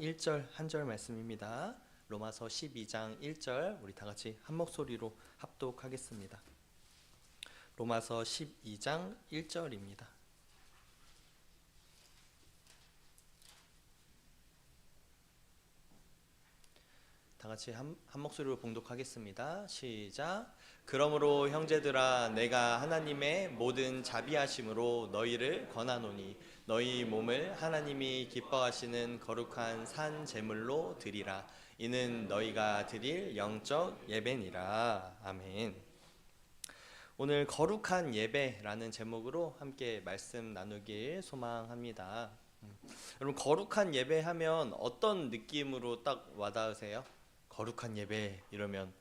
1절 한 절 말씀입니다. 로마서 12장 1절 우리 다 같이 한 목소리로 합독하겠습니다. 로마서 12장 1절입니다. 다 같이 한 목소리로 봉독하겠습니다. 시작. 그러므로 형제들아 내가 하나님의 모든 자비하심으로 너희를 권하노니 너희 몸을 하나님이 기뻐하시는 거룩한 산 제물로 드리라. 이는 너희가 드릴 영적 예배니라. 아멘. 오늘 거룩한 예배라는 제목으로 함께 말씀 나누길 소망합니다. 여러분, 거룩한 예배하면 어떤 느낌으로 딱 와닿으세요? 거룩한 예배 이러면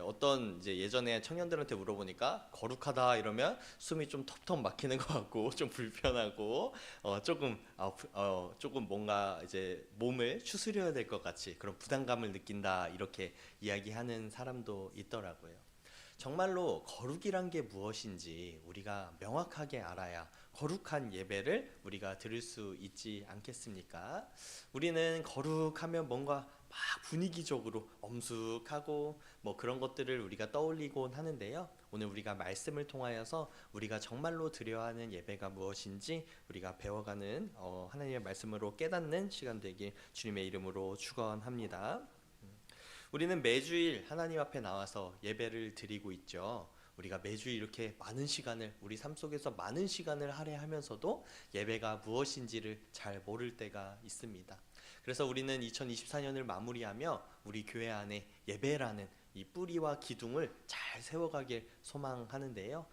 어떤 이제 예전에 청년들한테 물어보니까 거룩하다 이러면 숨이 좀 턱턱 막히는 것 같고 좀 불편하고 조금 뭔가 이제 몸을 추스려야 될 것 같이 그런 부담감을 느낀다 이렇게 이야기하는 사람도 있더라고요. 정말로 거룩이란 게 무엇인지 우리가 명확하게 알아야 거룩한 예배를 우리가 드릴 수 있지 않겠습니까? 우리는 거룩하면 뭔가 막 분위기적으로 엄숙하고 뭐 그런 것들을 우리가 떠올리곤 하는데요. 오늘 우리가 말씀을 통하여서 우리가 정말로 드려야 하는 예배가 무엇인지 우리가 배워가는 하나님의 말씀으로 깨닫는 시간 되길 주님의 이름으로 축원합니다. 우리는 매주일 하나님 앞에 나와서 예배를 드리고 있죠. 우리가 매주 이렇게 많은 시간을 우리 삶 속에서 많은 시간을 할애하면서도 예배가 무엇인지를 잘 모를 때가 있습니다. 그래서 우리는 2024년을 마무리하며 우리 교회 안에 예배라는 이 뿌리와 기둥을 잘 세워가길 소망하는데요.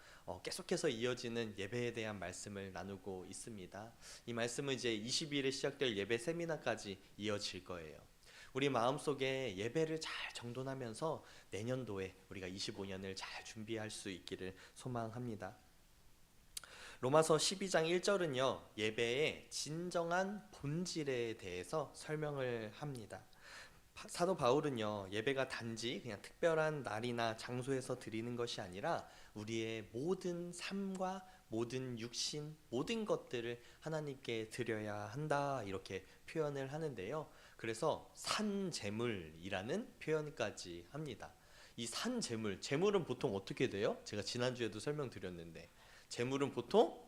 계속해서 이어지는 예배에 대한 말씀을 나누고 있습니다. 이 말씀은 이제 22일에 시작될 예배 세미나까지 이어질 거예요. 우리 마음속에 예배를 잘 정돈하면서 내년도에 우리가 25년을 잘 준비할 수 있기를 소망합니다. 로마서 12장 1절은요, 예배의 진정한 본질에 대해서 설명을 합니다. 사도 바울은요, 예배가 단지 그냥 특별한 날이나 장소에서 드리는 것이 아니라 우리의 모든 삶과 모든 육신, 모든 것들을 하나님께 드려야 한다 이렇게 표현을 하는데요. 그래서 산제물이라는 표현까지 합니다. 이 산제물, 제물은 보통 어떻게 돼요? 제가 지난주에도 설명드렸는데 제물은 보통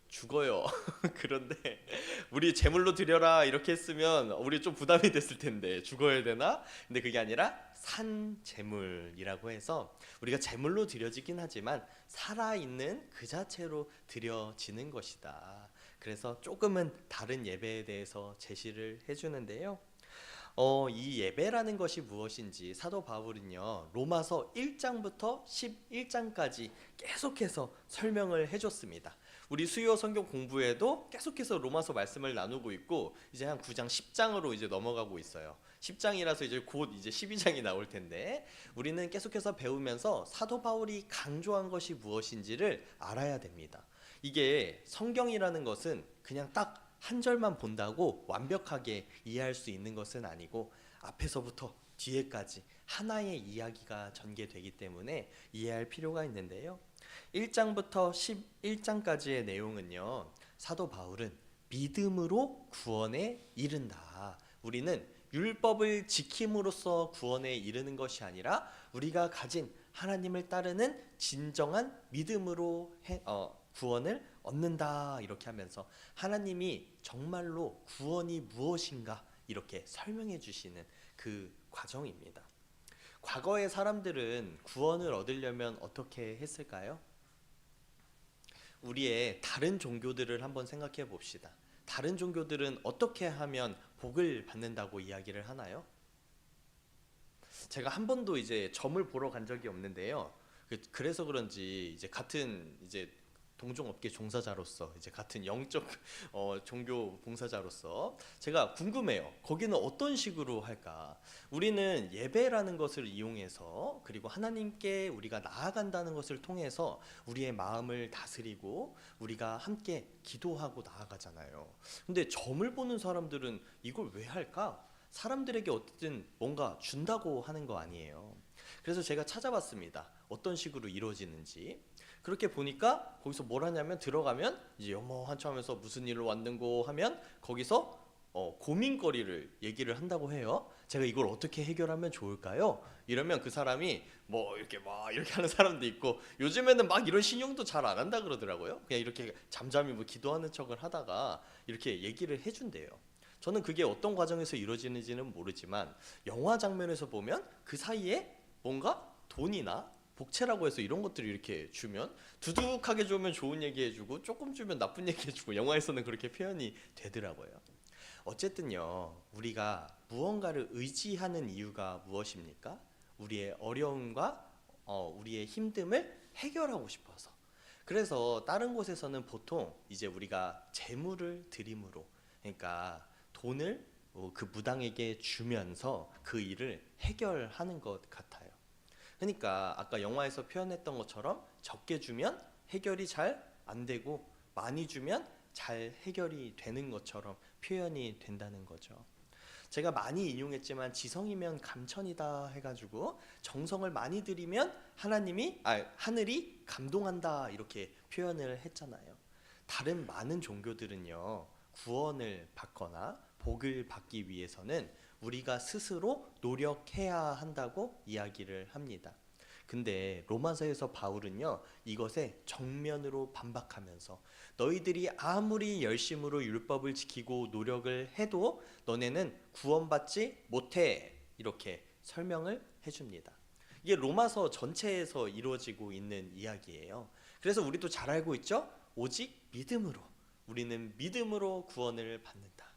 죽어요. 그런데 우리 제물로 드려라 이렇게 했으면 우리 좀 부담이 됐을 텐데 죽어야 되나? 근데 그게 아니라 산제물이라고 해서 우리가 제물로 드려지긴 하지만 살아있는 그 자체로 드려지는 것이다. 그래서 조금은 다른 예배에 대해서 제시를 해주는데요. 이 예배라는 것이 무엇인지 사도 바울은요, 로마서 1장부터 11장까지 계속해서 설명을 해줬습니다. 우리 수요 성경 공부에도 계속해서 로마서 말씀을 나누고 있고 이제 한 9장 10장으로 이제 넘어가고 있어요. 10장이라서 이제 곧 이제 12장이 나올 텐데 우리는 계속해서 배우면서 사도 바울이 강조한 것이 무엇인지를 알아야 됩니다. 이게 성경이라는 것은 그냥 딱 한 절만 본다고 완벽하게 이해할 수 있는 것은 아니고 앞에서부터 뒤에까지 하나의 이야기가 전개되기 때문에 이해할 필요가 있는데요. 1장부터 11장까지의 내용은요, 사도 바울은 믿음으로 구원에 이른다. 우리는 율법을 지킴으로써 구원에 이르는 것이 아니라 우리가 가진 하나님을 따르는 진정한 믿음으로 구원을 얻는다 이렇게 하면서 하나님이 정말로 구원이 무엇인가 이렇게 설명해 주시는 그 과정입니다. 과거의 사람들은 구원을 얻으려면 어떻게 했을까요? 우리의 다른 종교들을 한번 생각해 봅시다. 다른 종교들은 어떻게 하면 복을 받는다고 이야기를 하나요? 제가 한 번도 이제 점을 보러 간 적이 없는데요. 그래서 그런지 이제 같은 이제 동종업계 종사자로서 이제 같은 영적 종교 봉사자로서 제가 궁금해요. 거기는 어떤 식으로 할까? 우리는 예배라는 것을 이용해서 그리고 하나님께 우리가 나아간다는 것을 통해서 우리의 마음을 다스리고 우리가 함께 기도하고 나아가잖아요. 근데 점을 보는 사람들은 이걸 왜 할까? 사람들에게 어쨌든 뭔가 준다고 하는 거 아니에요. 그래서 제가 찾아봤습니다. 어떤 식으로 이루어지는지. 그렇게 보니까 거기서 뭘 하냐면 들어가면 이제 한참 하면서 무슨 일로 왔는고 하면 거기서 고민거리를 얘기를 한다고 해요. 제가 이걸 어떻게 해결하면 좋을까요? 이러면 그 사람이 뭐 이렇게 막 이렇게 하는 사람도 있고, 요즘에는 막 이런 신용도 잘 안 한다 그러더라고요. 그냥 이렇게 잠잠히 뭐 기도하는 척을 하다가 이렇게 얘기를 해준대요. 저는 그게 어떤 과정에서 이루어지는지는 모르지만 영화 장면에서 보면 그 사이에 뭔가 돈이나 복채라고 해서 이런 것들을 이렇게 주면, 두둑하게 주면 좋은 얘기 해주고 조금 주면 나쁜 얘기 해주고, 영화에서는 그렇게 표현이 되더라고요. 어쨌든요, 우리가 무언가를 의지하는 이유가 무엇입니까? 우리의 어려움과 우리의 힘듦을 해결하고 싶어서. 그래서 다른 곳에서는 보통 이제 우리가 재물을 드림으로, 그러니까 돈을 그 무당에게 주면서 그 일을 해결하는 것 같아요. 그러니까 아까 영화에서 표현했던 것처럼 적게 주면 해결이 잘 안 되고 많이 주면 잘 해결이 되는 것처럼 표현이 된다는 거죠. 제가 많이 인용했지만 지성이면 감천이다 해가지고 정성을 많이 들이면 하늘이 감동한다 이렇게 표현을 했잖아요. 다른 많은 종교들은요, 구원을 받거나 복을 받기 위해서는 우리가 스스로 노력해야 한다고 이야기를 합니다. 근데 로마서에서 바울은요, 이것에 정면으로 반박하면서 너희들이 아무리 열심으로 율법을 지키고 노력을 해도 너네는 구원받지 못해, 이렇게 설명을 해줍니다. 이게 로마서 전체에서 이루어지고 있는 이야기예요. 그래서 우리도 잘 알고 있죠? 오직 믿음으로, 우리는 믿음으로 구원을 받는다.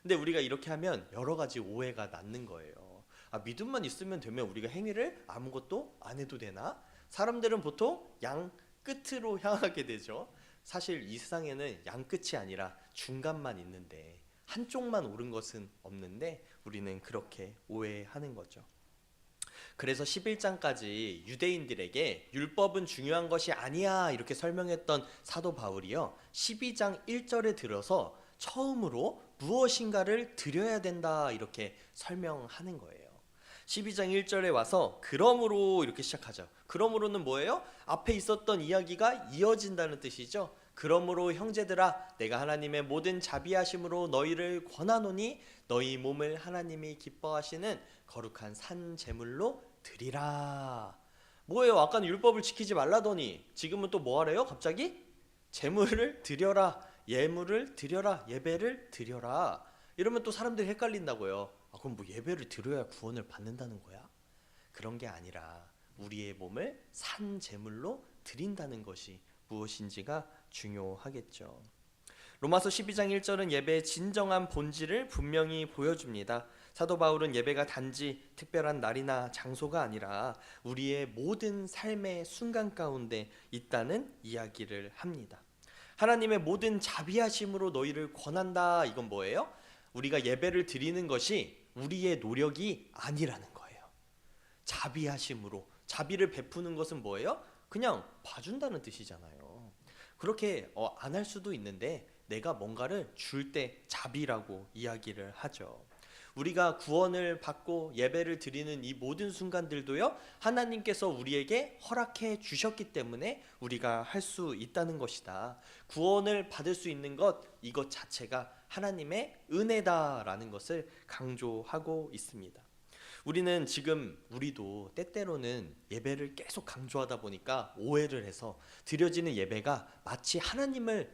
근데 우리가 이렇게 하면 여러 가지 오해가 낳는 거예요. 믿음만 있으면 되면 우리가 행위를 아무것도 안 해도 되나? 사람들은 보통 양 끝으로 향하게 되죠. 사실 이 세상에는 양 끝이 아니라 중간만 있는데, 한쪽만 옳은 것은 없는데 우리는 그렇게 오해하는 거죠. 그래서 11장까지 유대인들에게 율법은 중요한 것이 아니야 이렇게 설명했던 사도 바울이요, 12장 1절에 들어서 처음으로 무엇인가를 드려야 된다 이렇게 설명하는 거예요. 12장 1절에 와서 그러므로 이렇게 시작하죠. 그러므로는 뭐예요? 앞에 있었던 이야기가 이어진다는 뜻이죠. 그러므로 형제들아, 내가 하나님의 모든 자비하심으로 너희를 권하노니 너희 몸을 하나님이 기뻐하시는 거룩한 산 제물로 드리라. 뭐예요? 아까는 율법을 지키지 말라더니 지금은 또 뭐 하래요? 갑자기? 제물을 드려라, 예물을 드려라, 예배를 드려라. 이러면 또 사람들이 헷갈린다고요. 그럼 뭐 예배를 드려야 구원을 받는다는 거야? 그런 게 아니라 우리의 몸을 산 제물로 드린다는 것이 무엇인지가 중요하겠죠. 로마서 12장 1절은 예배의 진정한 본질을 분명히 보여줍니다. 사도 바울은 예배가 단지 특별한 날이나 장소가 아니라 우리의 모든 삶의 순간 가운데 있다는 이야기를 합니다. 하나님의 모든 자비하심으로 너희를 권한다. 이건 뭐예요? 우리가 예배를 드리는 것이 우리의 노력이 아니라는 거예요. 자비하심으로, 자비를 베푸는 것은 뭐예요? 그냥 봐준다는 뜻이잖아요. 그렇게 안 할 수도 있는데 내가 뭔가를 줄 때 자비라고 이야기를 하죠. 우리가 구원을 받고 예배를 드리는 이 모든 순간들도요, 하나님께서 우리에게 허락해 주셨기 때문에 우리가 할 수 있다는 것이다. 구원을 받을 수 있는 것, 이것 자체가 하나님의 은혜다라는 것을 강조하고 있습니다. 우리도 때때로는 예배를 계속 강조하다 보니까 오해를 해서 드려지는 예배가 마치 하나님이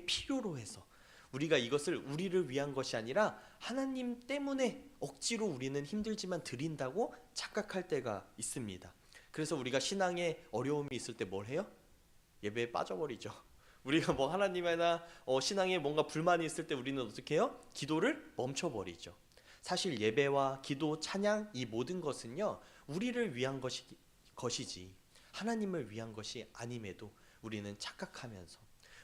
필요로 해서 우리가 이것을 우리를 위한 것이 아니라 하나님 때문에 억지로 우리는 힘들지만 드린다고 착각할 때가 있습니다. 그래서 우리가 신앙에 어려움이 있을 때 뭘 해요? 예배에 빠져버리죠. 우리가 뭐 하나님이나 신앙에 뭔가 불만이 있을 때 우리는 어떻게 해요? 기도를 멈춰버리죠. 사실 예배와 기도, 찬양, 이 모든 것은요, 우리를 위한 것이지 하나님을 위한 것이 아님에도 우리는 착각하면서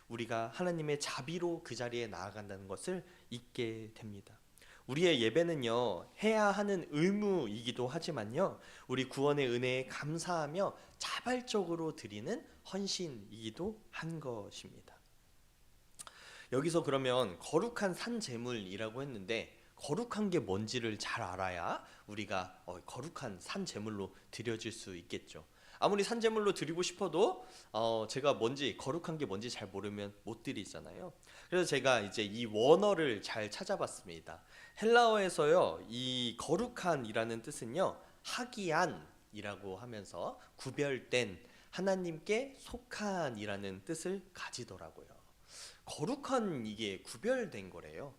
우리가 하나님의 자비로 그 자리에 나아간다는 것을 잊게 됩니다. 우리의 예배는요, 해야 하는 의무이기도 하지만요, 우리 구원의 은혜에 감사하며 자발적으로 드리는 헌신이기도 한 것입니다. 여기서 그러면 거룩한 산 제물이라고 했는데, 거룩한 게 뭔지를 잘 알아야 우리가 거룩한 산 제물로 드려질 수 있겠죠. 아무리 산제물로 드리고 싶어도 제가 뭔지 거룩한 게 뭔지 잘 모르면 못 드리잖아요. 그래서 제가 이제 이 원어를 잘 찾아봤습니다. 헬라어에서요, 이 거룩한이라는 뜻은요, 하기안이라고 하면서 구별된, 하나님께 속한이라는 뜻을 가지더라고요. 거룩한, 이게 구별된 거래요.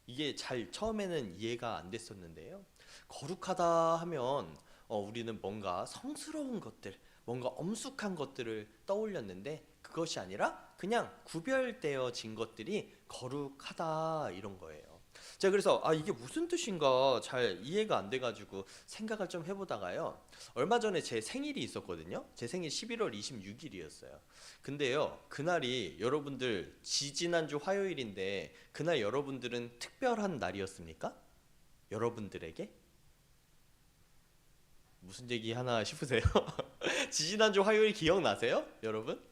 이게 잘 처음에는 이해가 안 됐었는데요. 거룩하다 하면 우리는 뭔가 성스러운 것들, 뭔가 엄숙한 것들을 떠올렸는데, 그것이 아니라 그냥 구별되어진 것들이 거룩하다, 이런 거예요. 제가 그래서 이게 무슨 뜻인가 잘 이해가 안 돼가지고 생각을 좀 해보다가요, 얼마 전에 제 생일이 있었거든요. 제 생일 11월 26일이었어요. 근데요, 그날이 여러분들 지지난주 화요일인데, 그날 여러분들은 특별한 날이었습니까? 여러분들에게? 무슨 얘기 하나 싶으세요? 지지난주 화요일 기억나세요? 여러분?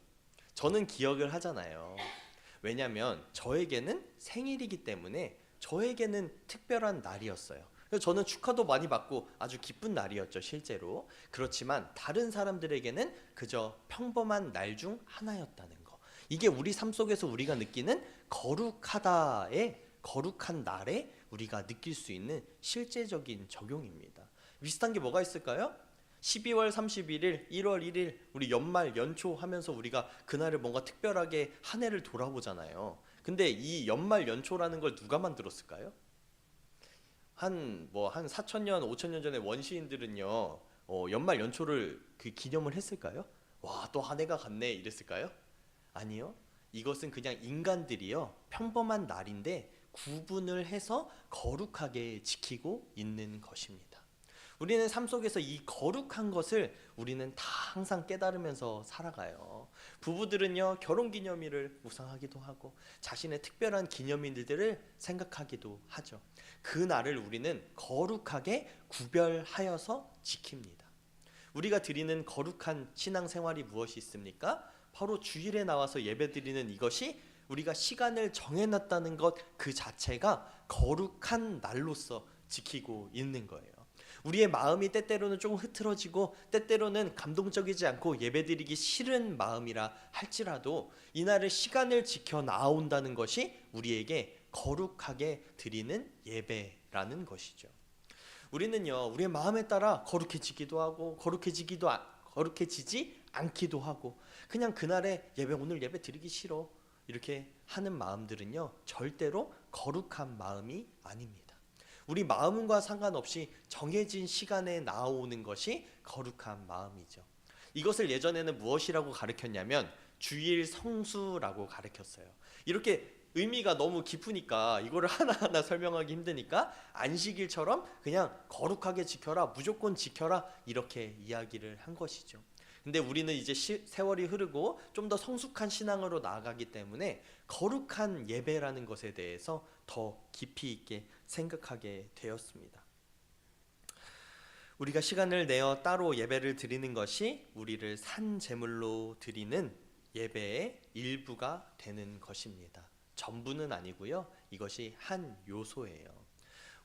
저는 기억을 하잖아요. 왜냐면 저에게는 생일이기 때문에 저에게는 특별한 날이었어요. 그래서 저는 축하도 많이 받고 아주 기쁜 날이었죠, 실제로. 그렇지만 다른 사람들에게는 그저 평범한 날 중 하나였다는 거. 이게 우리 삶 속에서 우리가 느끼는 거룩하다의, 거룩한 날에 우리가 느낄 수 있는 실제적인 적용입니다. 비슷한 게 뭐가 있을까요? 12월 31일, 1월 1일 우리 연말 연초 하면서 우리가 그날을 뭔가 특별하게 한 해를 돌아보잖아요. 근데 이 연말 연초라는 걸 누가 만들었을까요? 한 4,000년, 5,000년 전에 원시인들은요, 연말 연초를 그 기념을 했을까요? 와, 또 한 해가 갔네 이랬을까요? 아니요. 이것은 그냥 인간들이요, 평범한 날인데 구분을 해서 거룩하게 지키고 있는 것입니다. 우리는 삶 속에서 이 거룩한 것을 우리는 다 항상 깨달으면서 살아가요. 부부들은요, 결혼기념일을 묵상하기도 하고 자신의 특별한 기념일들을 생각하기도 하죠. 그 날을 우리는 거룩하게 구별하여서 지킵니다. 우리가 드리는 거룩한 신앙생활이 무엇이 있습니까? 바로 주일에 나와서 예배드리는 이것이, 우리가 시간을 정해놨다는 것 그 자체가 거룩한 날로서 지키고 있는 거예요. 우리의 마음이 때때로는 조금 흐트러지고 때때로는 감동적이지 않고 예배드리기 싫은 마음이라 할지라도 이날의 시간을 지켜 나온다는 것이 우리에게 거룩하게 드리는 예배라는 것이죠. 우리는요, 우리의 마음에 따라 거룩해지기도 하고 거룩해지지 않기도 하고, 그냥 그날에 예배, 오늘 예배 드리기 싫어, 이렇게 하는 마음들은요, 절대로 거룩한 마음이 아닙니다. 우리 마음과 상관없이 정해진 시간에 나오는 것이 거룩한 마음이죠. 이것을 예전에는 무엇이라고 가르쳤냐면 주일 성수라고 가르쳤어요. 이렇게 의미가 너무 깊으니까 이거를 하나하나 설명하기 힘드니까 안식일처럼 그냥 거룩하게 지켜라, 무조건 지켜라, 이렇게 이야기를 한 것이죠. 근데 우리는 이제 세월이 흐르고 좀 더 성숙한 신앙으로 나아가기 때문에 거룩한 예배라는 것에 대해서 더 깊이 있게 생각하게 되었습니다. 우리가 시간을 내어 따로 예배를 드리는 것이 우리를 산 제물로 드리는 예배의 일부가 되는 것입니다. 전부는 아니고요, 이것이 한 요소예요.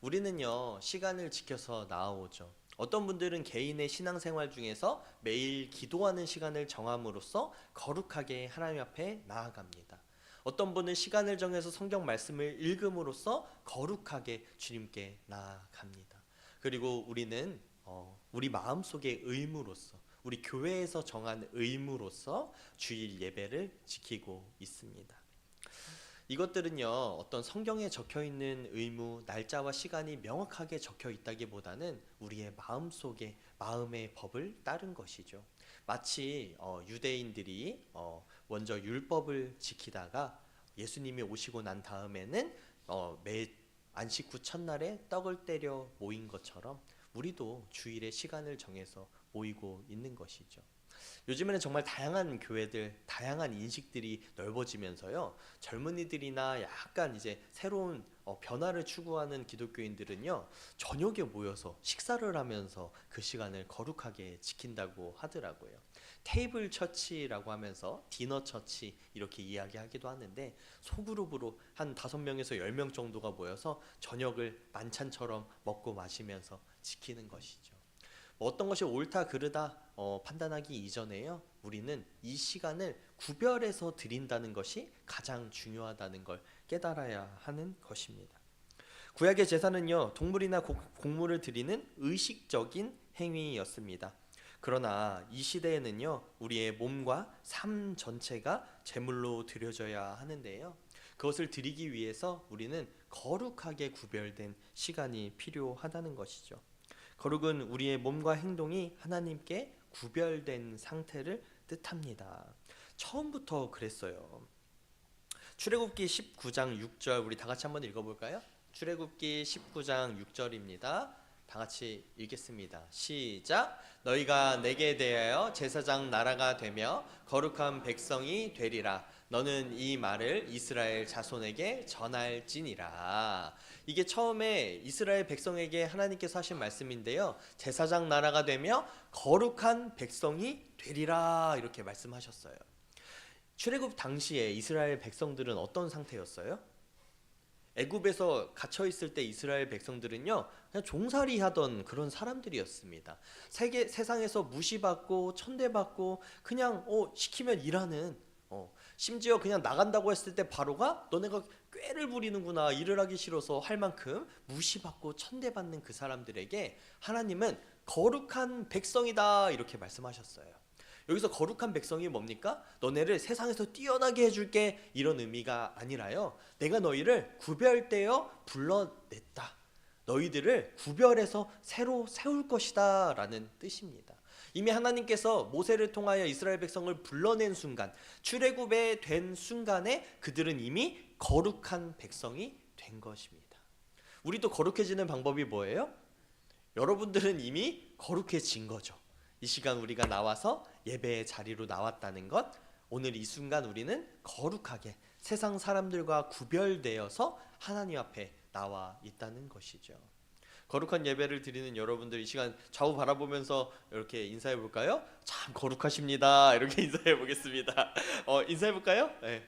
우리는요, 시간을 지켜서 나아오죠. 어떤 분들은 개인의 신앙생활 중에서 매일 기도하는 시간을 정함으로써 거룩하게 하나님 앞에 나아갑니다. 어떤 분은 시간을 정해서 성경 말씀을 읽음으로써 거룩하게 주님께 나아갑니다. 그리고 우리는 우리 마음속의 의무로서, 우리 교회에서 정한 의무로서 주일 예배를 지키고 있습니다. 이것들은요, 어떤 성경에 적혀있는 의무, 날짜와 시간이 명확하게 적혀 있다기보다는 우리의 마음속에 마음의 법을 따른 것이죠. 마치 유대인들이 먼저 율법을 지키다가 예수님이 오시고 난 다음에는 매 안식 후 첫날에 떡을 때려 모인 것처럼 우리도 주일에 시간을 정해서 모이고 있는 것이죠. 요즘에는 정말 다양한 교회들, 다양한 인식들이 넓어지면서요, 젊은이들이나 약간 이제 새로운 변화를 추구하는 기독교인들은요, 저녁에 모여서 식사를 하면서 그 시간을 거룩하게 지킨다고 하더라고요. 테이블 처치라고 하면서 디너 처치 이렇게 이야기하기도 하는데, 소그룹으로 한 5명에서 10명 정도가 모여서 저녁을 만찬처럼 먹고 마시면서 지키는 것이죠. 어떤 것이 옳다 그르다 판단하기 이전에요, 우리는 이 시간을 구별해서 드린다는 것이 가장 중요하다는 걸 깨달아야 하는 것입니다. 구약의 제사는요, 동물이나 곡물을 드리는 의식적인 행위였습니다. 그러나 이 시대에는요, 우리의 몸과 삶 전체가 제물로 드려져야 하는데요, 그것을 드리기 위해서 우리는 거룩하게 구별된 시간이 필요하다는 것이죠. 거룩은 우리의 몸과 행동이 하나님께 구별된 상태를 뜻합니다. 처음부터 그랬어요. 출애굽기 19장 6절 우리 다 같이 한번 읽어볼까요? 출애굽기 19장 6절입니다. 다 같이 읽겠습니다. 시작. 너희가 내게 대하여 제사장 나라가 되며 거룩한 백성이 되리라. 너는 이 말을 이스라엘 자손에게 전할지니라. 이게 처음에 이스라엘 백성에게 하나님께서 하신 말씀인데요, 제사장 나라가 되며 거룩한 백성이 되리라 이렇게 말씀하셨어요. 출애굽 당시에 이스라엘 백성들은 어떤 상태였어요? 애굽에서 갇혀 있을 때 이스라엘 백성들은요, 그냥 종살이 하던 그런 사람들이었습니다. 세상에서 무시받고 천대받고 그냥 시키면 일하는, 심지어 그냥 나간다고 했을 때 바로가 너네가 꾀를 부리는구나, 일을 하기 싫어서 할 만큼 무시받고 천대받는 그 사람들에게 하나님은 거룩한 백성이다 이렇게 말씀하셨어요. 여기서 거룩한 백성이 뭡니까? 너네를 세상에서 뛰어나게 해줄게 이런 의미가 아니라요, 내가 너희를 구별되어 불러냈다, 너희들을 구별해서 새로 세울 것이다 라는 뜻입니다. 이미 하나님께서 모세를 통하여 이스라엘 백성을 불러낸 순간, 출애굽에 된 순간에 그들은 이미 거룩한 백성이 된 것입니다. 우리도 거룩해지는 방법이 뭐예요? 여러분들은 이미 거룩해진 거죠. 이 시간 우리가 나와서 예배의 자리로 나왔다는 것, 오늘 이 순간 우리는 거룩하게 세상 사람들과 구별되어서 하나님 앞에 나와 있다는 것이죠. 거룩한 예배를 드리는 여러분들, 이 시간 좌우 바라보면서 이렇게 인사해 볼까요? 참 거룩하십니다 이렇게 인사해 보겠습니다. 인사해 볼까요? 네.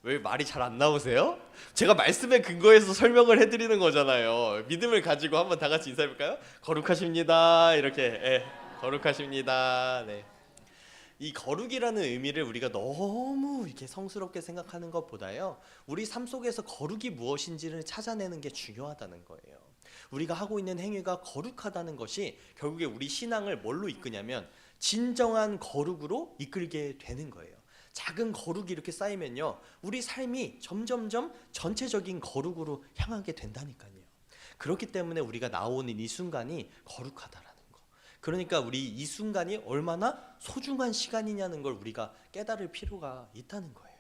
왜 말이 잘 안 나오세요? 제가 말씀에 근거해서 설명을 해드리는 거잖아요. 믿음을 가지고 한번 다 같이 인사해 볼까요? 거룩하십니다 이렇게. 네. 거룩하십니다. 네. 이 거룩이라는 의미를 우리가 너무 이렇게 성스럽게 생각하는 것보다요, 우리 삶 속에서 거룩이 무엇인지를 찾아내는 게 중요하다는 거예요. 우리가 하고 있는 행위가 거룩하다는 것이 결국에 우리 신앙을 뭘로 이끄냐면 진정한 거룩으로 이끌게 되는 거예요. 작은 거룩이 이렇게 쌓이면요, 우리 삶이 점점점 전체적인 거룩으로 향하게 된다니까요. 그렇기 때문에 우리가 나오는 이 순간이 거룩하다라는, 그러니까 우리 이 순간이 얼마나 소중한 시간이냐는 걸 우리가 깨달을 필요가 있다는 거예요.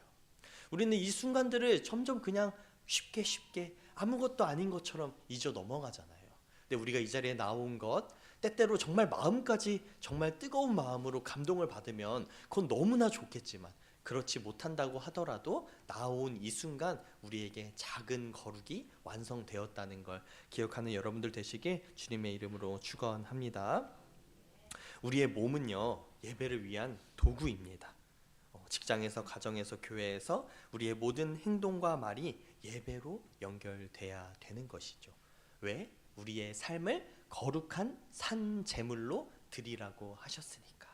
우리는 이 순간들을 점점 그냥 쉽게 아무것도 아닌 것처럼 잊어 넘어가잖아요. 근데 우리가 이 자리에 나온 것, 때때로 정말 마음까지 정말 뜨거운 마음으로 감동을 받으면 그건 너무나 좋겠지만, 그렇지 못한다고 하더라도 나온 이 순간 우리에게 작은 거룩이 완성되었다는 걸 기억하는 여러분들 되시길 주님의 이름으로 축원합니다. 우리의 몸은요, 예배를 위한 도구입니다. 직장에서, 가정에서, 교회에서 우리의 모든 행동과 말이 예배로 연결돼야 되는 것이죠. 왜? 우리의 삶을 거룩한 산 제물로 드리라고 하셨으니까.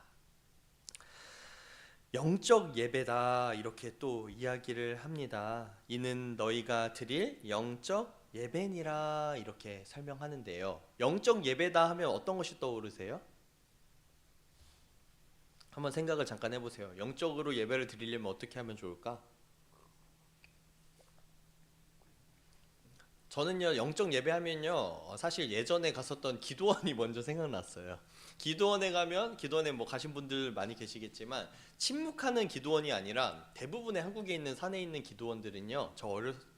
영적 예배다 이렇게 또 이야기를 합니다. 이는 너희가 드릴 영적 예배니라 이렇게 설명하는데요, 영적 예배다 하면 어떤 것이 떠오르세요? 한번 생각을 잠깐 해보세요. 영적으로 예배를 드리려면 어떻게 하면 좋을까? 저는요, 영적 예배하면요, 사실 예전에 갔었던 기도원이 먼저 생각났어요. 기도원에 가면, 기도원에 뭐 가신 분들 많이 계시겠지만 침묵하는 기도원이 아니라 대부분의 한국에 있는 산에 있는 기도원들은요, 저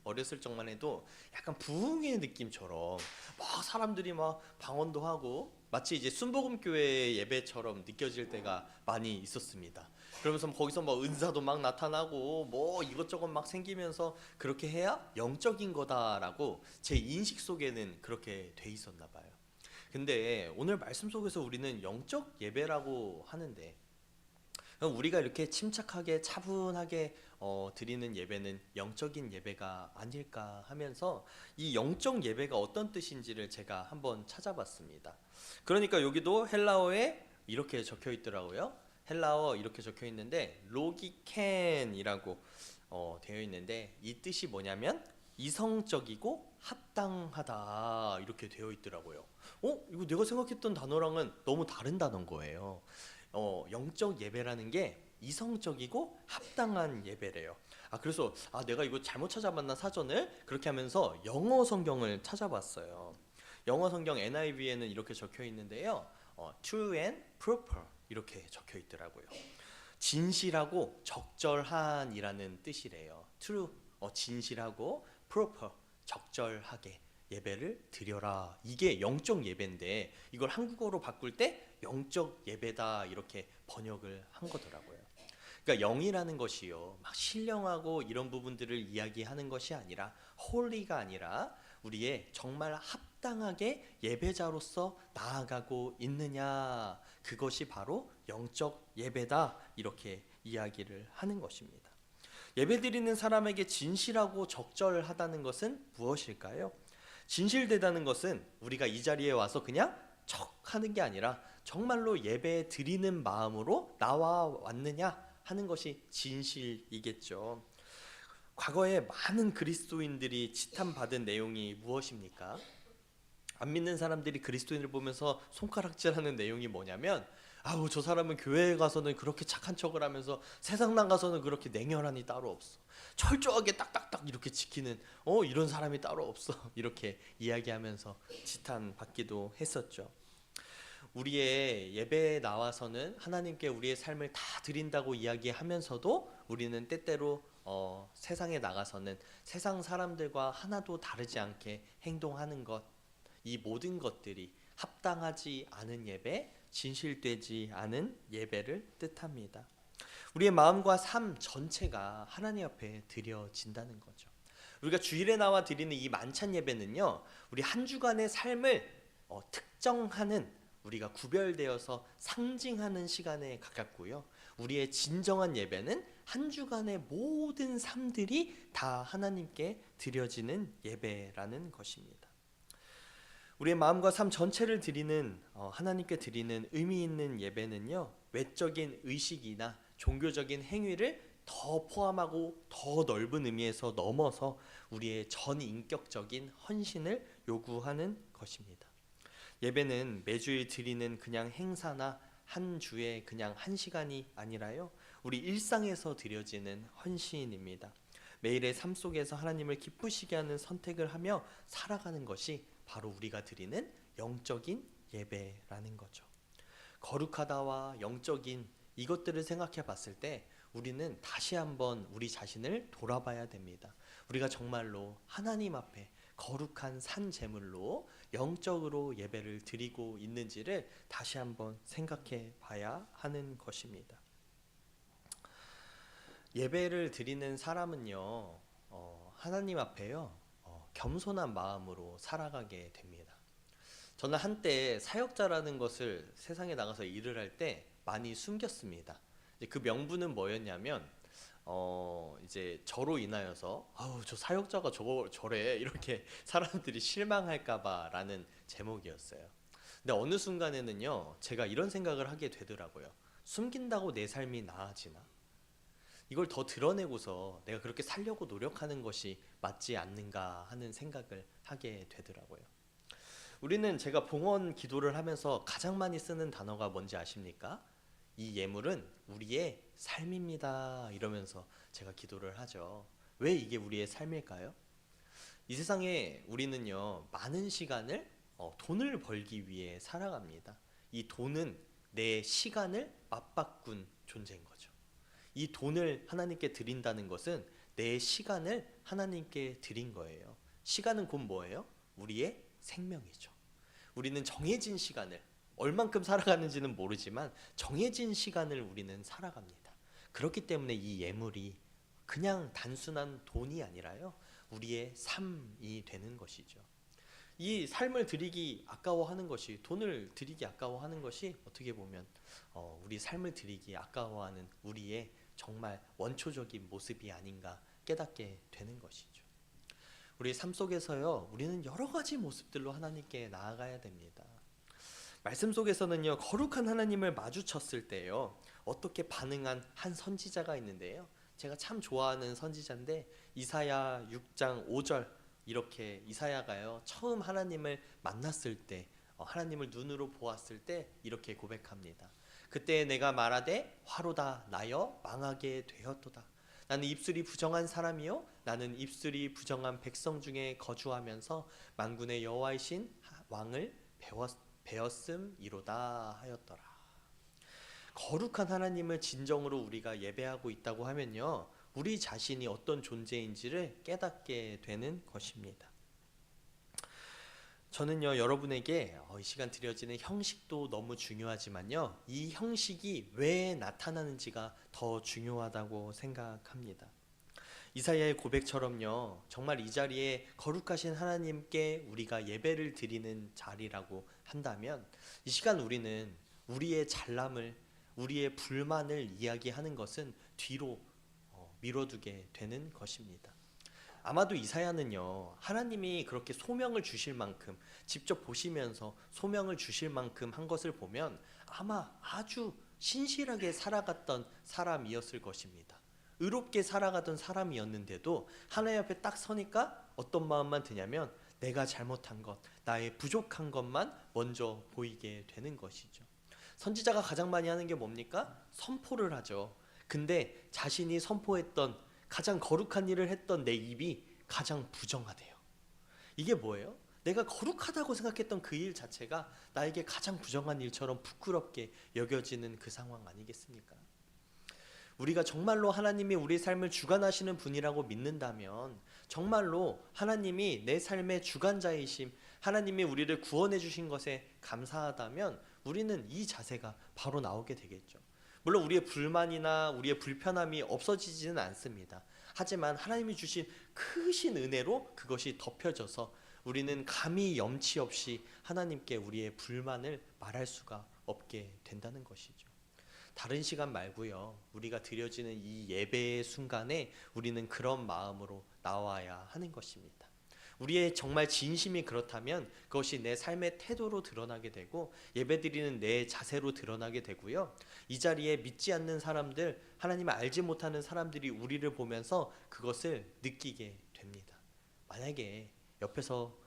어렸을 적만 해도 약간 부흥의 느낌처럼 막 사람들이 막 방언도 하고 마치 이제 순복음교회 예배처럼 느껴질 때가 많이 있었습니다. 그러면서 거기서 뭐 은사도 막 나타나고 뭐 이것저것 막 생기면서 그렇게 해야 영적인 거다라고 제 인식 속에는 그렇게 돼 있었나 봐요. 근데 오늘 말씀 속에서 우리는 영적 예배라고 하는데 우리가 이렇게 침착하게 차분하게 드리는 예배는 영적인 예배가 아닐까 하면서 이 영적 예배가 어떤 뜻인지를 제가 한번 찾아봤습니다. 그러니까 여기도 헬라어에 이렇게 적혀 있더라고요. 헬라어 이렇게 적혀 있는데 로기켄이라고 되어 있는데 이 뜻이 뭐냐면 이성적이고 합당하다 이렇게 되어 있더라고요. 이거 내가 생각했던 단어랑은 너무 다른 단어인 거예요. 영적 예배라는 게 이성적이고 합당한 예배래요. 그래서 내가 이거 잘못 찾아봤나 사전을 그렇게 하면서 영어 성경을 찾아봤어요. 영어 성경 NIV에는 이렇게 적혀 있는데요. true and proper 이렇게 적혀 있더라고요. 진실하고 적절한이라는 뜻이래요. true 진실하고 proper 적절하게 예배를 드려라. 이게 영적 예배인데 이걸 한국어로 바꿀 때 영적 예배다 이렇게 번역을 한 거더라고요. 그러니까 영이라는 것이요 막 신령하고 이런 부분들을 이야기하는 것이 아니라 홀리가 아니라 우리의 정말 합당하게 예배자로서 나아가고 있느냐, 그것이 바로 영적 예배다 이렇게 이야기를 하는 것입니다. 예배드리는 사람에게 진실하고 적절하다는 것은 무엇일까요? 진실되다는 것은 우리가 이 자리에 와서 그냥 척 하는 게 아니라 정말로 예배 드리는 마음으로 나와 왔느냐 하는 것이 진실이겠죠. 과거에 많은 그리스도인들이 지탄받은 내용이 무엇입니까? 안 믿는 사람들이 그리스도인을 보면서 손가락질하는 내용이 뭐냐면 저 사람은 교회에 가서는 그렇게 착한 척을 하면서 세상 나가서는 그렇게 냉혈한이 따로 없어. 철저하게 딱딱딱 이렇게 지키는 이런 사람이 따로 없어. 이렇게 이야기하면서 지탄받기도 했었죠. 우리의 예배에 나와서는 하나님께 우리의 삶을 다 드린다고 이야기하면서도 우리는 때때로 세상에 나가서는 세상 사람들과 하나도 다르지 않게 행동하는 것, 이 모든 것들이 합당하지 않은 예배, 진실되지 않은 예배를 뜻합니다. 우리의 마음과 삶 전체가 하나님 앞에 드려진다는 거죠. 우리가 주일에 나와 드리는 이 만찬 예배는요, 우리 한 주간의 삶을 특정하는, 우리가 구별되어서 상징하는 시간에 가깝고요. 우리의 진정한 예배는 한 주간의 모든 삶들이 다 하나님께 드려지는 예배라는 것입니다. 우리의 마음과 삶 전체를 드리는 하나님께 드리는 의미 있는 예배는요, 외적인 의식이나 종교적인 행위를 더 포함하고 더 넓은 의미에서 넘어서 우리의 전인격적인 헌신을 요구하는 것입니다. 예배는 매주일 드리는 그냥 행사나 한 주에 그냥 한 시간이 아니라요, 우리 일상에서 드려지는 헌신입니다. 매일의 삶 속에서 하나님을 기쁘시게 하는 선택을 하며 살아가는 것이 바로 우리가 드리는 영적인 예배라는 거죠. 거룩하다와 영적인 이것들을 생각해 봤을 때 우리는 다시 한번 우리 자신을 돌아봐야 됩니다. 우리가 정말로 하나님 앞에 거룩한 산 제물로 영적으로 예배를 드리고 있는지를 다시 한번 생각해 봐야 하는 것입니다. 예배를 드리는 사람은요, 하나님 앞에요, 겸손한 마음으로 살아가게 됩니다. 저는 한때 사역자라는 것을 세상에 나가서 일을 할 때 많이 숨겼습니다. 그 명분은 뭐였냐면 이제 저로 인하여서 저 사역자가 저래 이렇게 사람들이 실망할까봐라는 제목이었어요. 근데 어느 순간에는요, 제가 이런 생각을 하게 되더라고요. 숨긴다고 내 삶이 나아지나? 이걸 더 드러내고서 내가 그렇게 살려고 노력하는 것이 맞지 않는가 하는 생각을 하게 되더라고요. 우리는 제가 봉헌 기도를 하면서 가장 많이 쓰는 단어가 뭔지 아십니까? 이 예물은 우리의 삶입니다 이러면서 제가 기도를 하죠. 왜 이게 우리의 삶일까요? 이 세상에 우리는요, 많은 시간을 돈을 벌기 위해 살아갑니다. 이 돈은 내 시간을 맞바꾼 존재인 거죠. 이 돈을 하나님께 드린다는 것은 내 시간을 하나님께 드린 거예요. 시간은 곧 뭐예요? 우리의 생명이죠. 우리는 정해진 시간을, 얼만큼 살아가는지는 모르지만 정해진 시간을 우리는 살아갑니다. 그렇기 때문에 이 예물이 그냥 단순한 돈이 아니라요, 우리의 삶이 되는 것이죠. 이 삶을 드리기 아까워하는 것이, 돈을 드리기 아까워하는 것이 어떻게 보면 우리 삶을 드리기 아까워하는 우리의 정말 원초적인 모습이 아닌가 깨닫게 되는 것이죠. 우리 삶 속에서요, 우리는 여러 가지 모습들로 하나님께 나아가야 됩니다. 말씀 속에서는요, 거룩한 하나님을 마주쳤을 때요, 어떻게 반응한 한 선지자가 있는데요, 제가 참 좋아하는 선지자인데 이사야 6장 5절, 이렇게 이사야가요 처음 하나님을 만났을 때, 하나님을 눈으로 보았을 때 이렇게 고백합니다. 그때 내가 말하되 화로다 나여 망하게 되었도다. 나는 입술이 부정한 사람이요 나는 입술이 부정한 백성 중에 거주하면서 만군의 여호와이신 왕을 배웠음이로다 하였더라. 거룩한 하나님을 진정으로 우리가 예배하고 있다고 하면요, 우리 자신이 어떤 존재인지를 깨닫게 되는 것입니다. 저는요, 여러분에게 이 시간 드려지는 형식도 너무 중요하지만요, 이 형식이 왜 나타나는지가 더 중요하다고 생각합니다. 이사야의 고백처럼요, 정말 이 자리에 거룩하신 하나님께 우리가 예배를 드리는 자리라고 한다면, 이 시간 우리는 우리의 잘남을, 우리의 불만을 이야기하는 것은 뒤로 미뤄두게 되는 것입니다. 아마도 이사야는요, 하나님이 그렇게 소명을 주실 만큼, 직접 보시면서 소명을 주실 만큼 한 것을 보면 아마 아주 신실하게 살아갔던 사람이었을 것입니다. 의롭게 살아가던 사람이었는데도 하나님 앞에 딱 서니까 어떤 마음만 드냐면 내가 잘못한 것, 나의 부족한 것만 먼저 보이게 되는 것이죠. 선지자가 가장 많이 하는 게 뭡니까? 선포를 하죠. 근데 자신이 선포했던 가장 거룩한 일을 했던 내 입이 가장 부정하대요. 이게 뭐예요? 내가 거룩하다고 생각했던 그 일 자체가 나에게 가장 부정한 일처럼 부끄럽게 여겨지는 그 상황 아니겠습니까? 우리가 정말로 하나님이 우리 삶을 주관하시는 분이라고 믿는다면, 정말로 하나님이 내 삶의 주관자이심, 하나님이 우리를 구원해 주신 것에 감사하다면 우리는 이 자세가 바로 나오게 되겠죠. 물론 우리의 불만이나 우리의 불편함이 없어지지는 않습니다. 하지만 하나님이 주신 크신 은혜로 그것이 덮여져서 우리는 감히 염치 없이 하나님께 우리의 불만을 말할 수가 없게 된다는 것이죠. 다른 시간 말고요, 우리가 드려지는 이 예배의 순간에 우리는 그런 마음으로 나와야 하는 것입니다. 우리의 정말 진심이 그렇다면 그것이 내 삶의 태도로 드러나게 되고 예배드리는 내 자세로 드러나게 되고요, 이 자리에 믿지 않는 사람들, 하나님을 알지 못하는 사람들이 우리를 보면서 그것을 느끼게 됩니다. 만약에 옆에서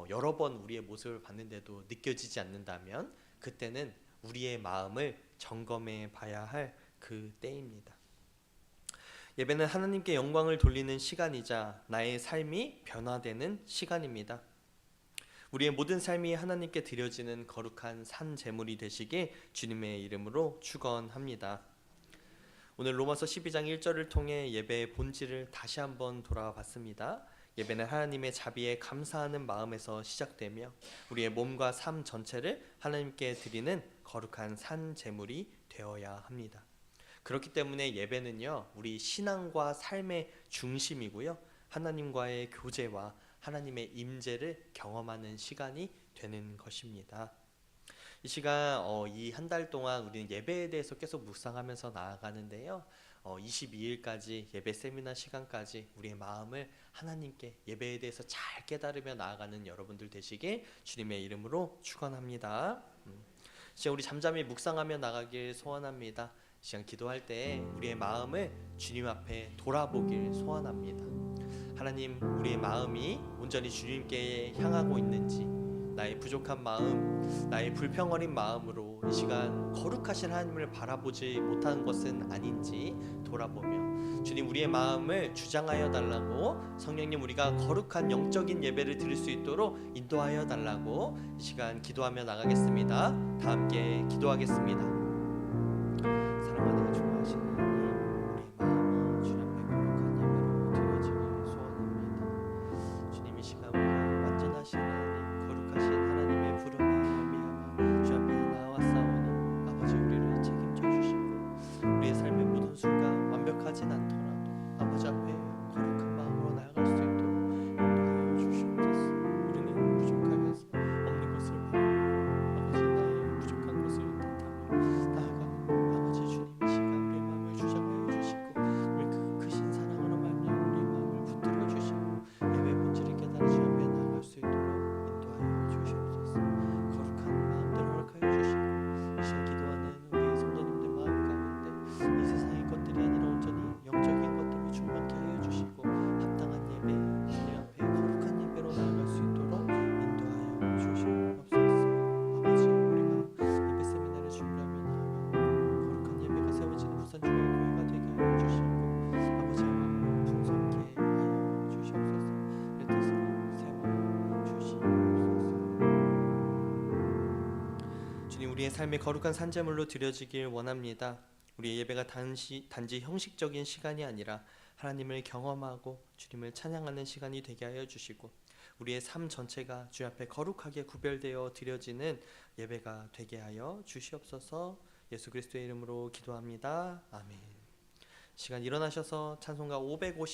여러 번 우리의 모습을 봤는데도 느껴지지 않는다면 그때는 우리의 마음을 점검해 봐야 할 그 때입니다. 예배는 하나님께 영광을 돌리는 시간이자 나의 삶이 변화되는 시간입니다. 우리의 모든 삶이 하나님께 드려지는 거룩한 산 제물이 되시길 주님의 이름으로 축원합니다. 오늘 로마서 12장 1절을 통해 예배의 본질을 다시 한번 돌아와 봤습니다. 예배는 하나님의 자비에 감사하는 마음에서 시작되며 우리의 몸과 삶 전체를 하나님께 드리는 거룩한 산 제물이 되어야 합니다. 그렇기 때문에 예배는요, 우리 신앙과 삶의 중심이고요, 하나님과의 교제와 하나님의 임재를 경험하는 시간이 되는 것입니다. 이 시간 이 한 달 동안 우리는 예배에 대해서 계속 묵상하면서 나아가는데요, 22일까지 예배 세미나 시간까지 우리의 마음을 하나님께 예배에 대해서 잘 깨달으며 나아가는 여러분들 되시길 주님의 이름으로 축원합니다. 이제 우리 잠잠히 묵상하며 나가길 소원합니다. 이 시간 기도할 때 우리의 마음을 주님 앞에 돌아보길 소원합니다. 하나님, 우리의 마음이 온전히 주님께 향하고 있는지, 나의 부족한 마음, 나의 불평 어린 마음으로 이 시간 거룩하신 하나님을 바라보지 못한 것은 아닌지 돌아보며, 주님 우리의 마음을 주장하여 달라고, 성령님 우리가 거룩한 영적인 예배를 드릴 수 있도록 인도하여 달라고 이 시간 기도하며 나가겠습니다. 다 함께 기도하겠습니다. 사랑하는 좋아하시는 하나님, 우리의 마음이 주님 앞에 거룩한 예배로 드려지길 소원합니다. 주님 이 시간 우리가 완전하신 하나님, 거룩하신 하나님의 부름에 말미암아 주 앞에 나왔사오니 아버지 우리를 책임져 주시고 우리의 삶의 모든 순간 완벽하진 않더라도 아버지 앞에 거룩한 마음으로 나아갈 수 있도록 인도하여 주시옵소서. 우리는 부족하게 삶이 거룩한 산제물로 드려지길 원합니다. 우리의 예배가 단지 형식적인 시간이 아니라 하나님을 경험하고 주님을 찬양하는 시간이 되게 하여 주시고 우리의 삶 전체가 주 앞에 거룩하게 구별되어 드려지는 예배가 되게 하여 주시옵소서. 예수 그리스도의 이름으로 기도합니다. 아멘. 시간 일어나셔서 찬송가 550